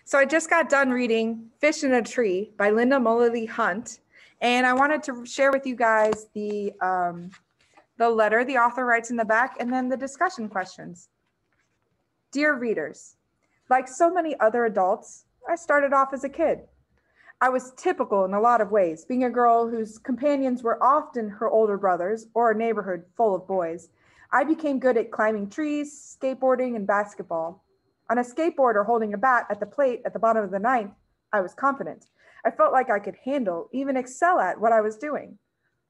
So I just got done reading Fish in a Tree by Lynda Mullaly Hunt, and I wanted to share with you guys the letter the author writes in the back and then the discussion questions. Dear readers, like so many other adults, I started off as a kid. I was typical in a lot of ways, being a girl whose companions were often her older brothers or a neighborhood full of boys. I became good at climbing trees, skateboarding, and basketball. On a skateboard or holding a bat at the plate at the bottom of the ninth, I was confident. I felt like I could handle, even excel at what I was doing.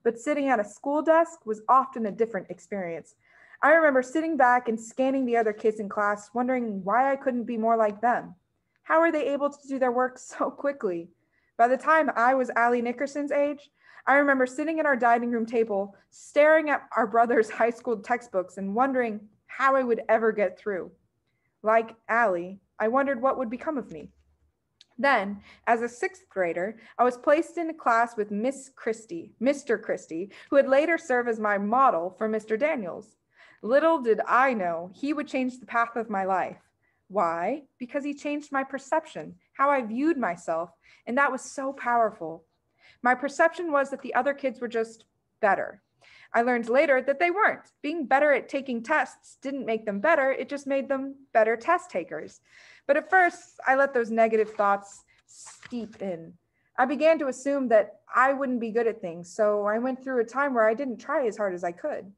But sitting at a school desk was often a different experience. I remember sitting back and scanning the other kids in class, wondering why I couldn't be more like them. How were they able to do their work so quickly? By the time I was Allie Nickerson's age, I remember sitting at our dining room table, staring at our brother's high school textbooks and wondering how I would ever get through. Like Allie, I wondered what would become of me. Then, as a sixth grader, I was placed in a class with Mr. Christie, who would later serve as my model for Mr. Daniels. Little did I know he would change the path of my life. Why? Because he changed my perception, how I viewed myself, and that was so powerful. My perception was that the other kids were just better. I learned later that they weren't. Being better at taking tests didn't make them better, it just made them better test takers. But at first, I let those negative thoughts steep in. I began to assume that I wouldn't be good at things, so I went through a time where I didn't try as hard as I could.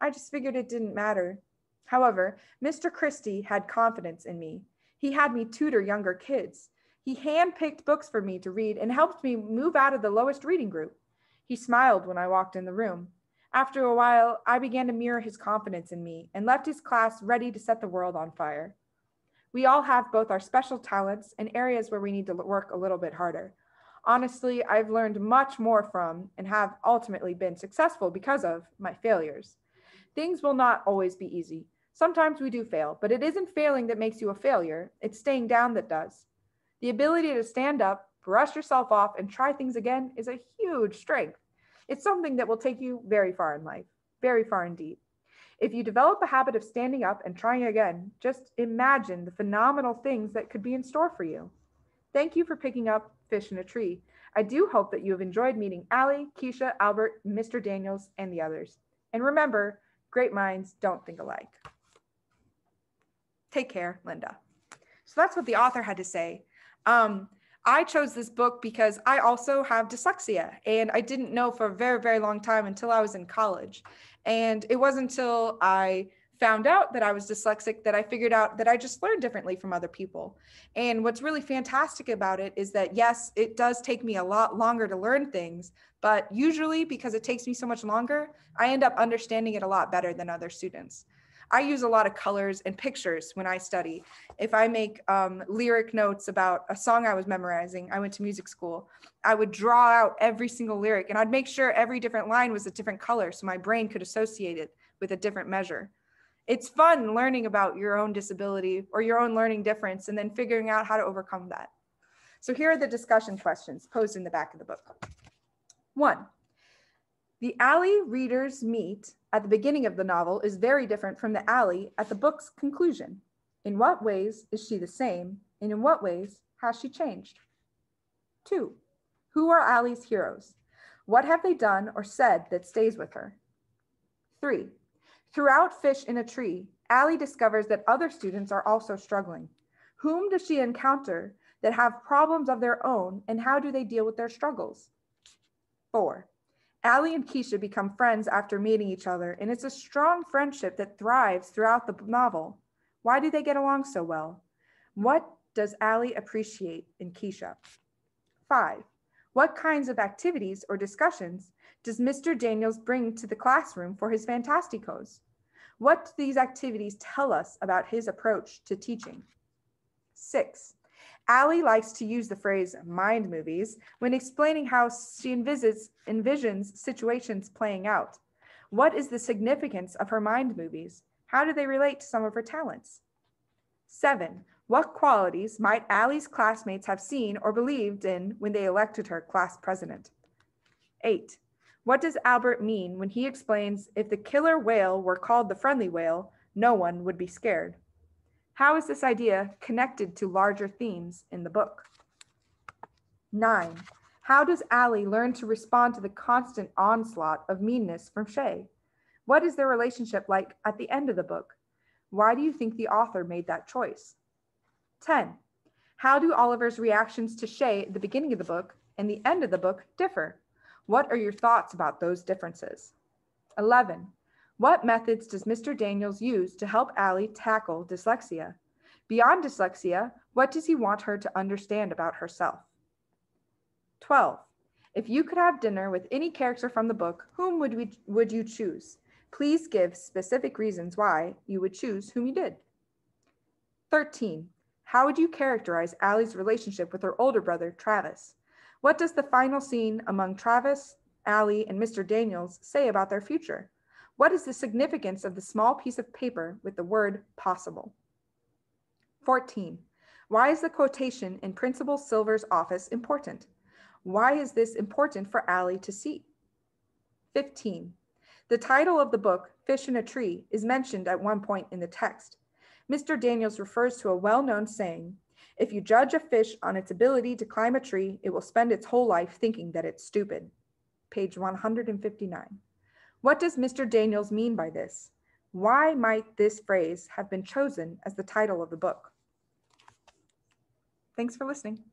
I just figured it didn't matter. However, Mr. Christie had confidence in me. He had me tutor younger kids. He handpicked books for me to read and helped me move out of the lowest reading group. He smiled when I walked in the room. After a while, I began to mirror his confidence in me and left his class ready to set the world on fire. We all have both our special talents and areas where we need to work a little bit harder. Honestly, I've learned much more from and have ultimately been successful because of my failures. Things will not always be easy. Sometimes we do fail, but it isn't failing that makes you a failure. It's staying down that does. The ability to stand up, brush yourself off, and try things again is a huge strength. It's something that will take you very far in life, very far indeed. If you develop a habit of standing up and trying again, just imagine the phenomenal things that could be in store for you. Thank you for picking up Fish in a Tree. I do hope that you have enjoyed meeting Allie, Keisha, Albert, Mr. Daniels, and the others. And remember, great minds don't think alike. Take care, Lynda. So that's what the author had to say. I chose this book because I also have dyslexia, and I didn't know for a very, very long time until I was in college. And it wasn't until I found out that I was dyslexic that I figured out that I just learned differently from other people. And what's really fantastic about it is that, yes, it does take me a lot longer to learn things, but usually because it takes me so much longer, I end up understanding it a lot better than other students. I use a lot of colors and pictures when I study. If I make lyric notes about a song I was memorizing, I went to music school, I would draw out every single lyric and I'd make sure every different line was a different color so my brain could associate it with a different measure. It's fun learning about your own disability or your own learning difference and then figuring out how to overcome that. So here are the discussion questions posed in the back of the book. 1. The Allie readers meet at the beginning of the novel is very different from the Allie at the book's conclusion. In what ways is she the same, and in what ways has she changed? 2. Who are Allie's heroes? What have they done or said that stays with her? 3. Throughout Fish in a Tree, Allie discovers that other students are also struggling. Whom does she encounter that have problems of their own, and how do they deal with their struggles? 4. Allie and Keisha become friends after meeting each other, and it's a strong friendship that thrives throughout the novel. Why do they get along so well? What does Allie appreciate in Keisha? 5. What kinds of activities or discussions does Mr. Daniels bring to the classroom for his Fantasticos? What do these activities tell us about his approach to teaching? 6. Allie likes to use the phrase mind movies when explaining how she envisions situations playing out. What is the significance of her mind movies? How do they relate to some of her talents? 7. What qualities might Allie's classmates have seen or believed in when they elected her class president? 8. What does Albert mean when he explains if the killer whale were called the friendly whale, no one would be scared? How is this idea connected to larger themes in the book? 9. How does Allie learn to respond to the constant onslaught of meanness from Shay? What is their relationship like at the end of the book? Why do you think the author made that choice? 10. How do Oliver's reactions to Shay at the beginning of the book and the end of the book differ? What are your thoughts about those differences? 11. What methods does Mr. Daniels use to help Allie tackle dyslexia? Beyond dyslexia, what does he want her to understand about herself? 12. If you could have dinner with any character from the book, whom would you choose? Please give specific reasons why you would choose whom you did. 13. How would you characterize Allie's relationship with her older brother, Travis? What does the final scene among Travis, Allie, and Mr. Daniels say about their future? What is the significance of the small piece of paper with the word possible? 14. Why is the quotation in Principal Silver's office important? Why is this important for Allie to see? 15. The title of the book, Fish in a Tree, is mentioned at one point in the text. Mr. Daniels refers to a well-known saying, "If you judge a fish on its ability to climb a tree, it will spend its whole life thinking that it's stupid." Page 159. What does Mr. Daniels mean by this? Why might this phrase have been chosen as the title of the book? Thanks for listening.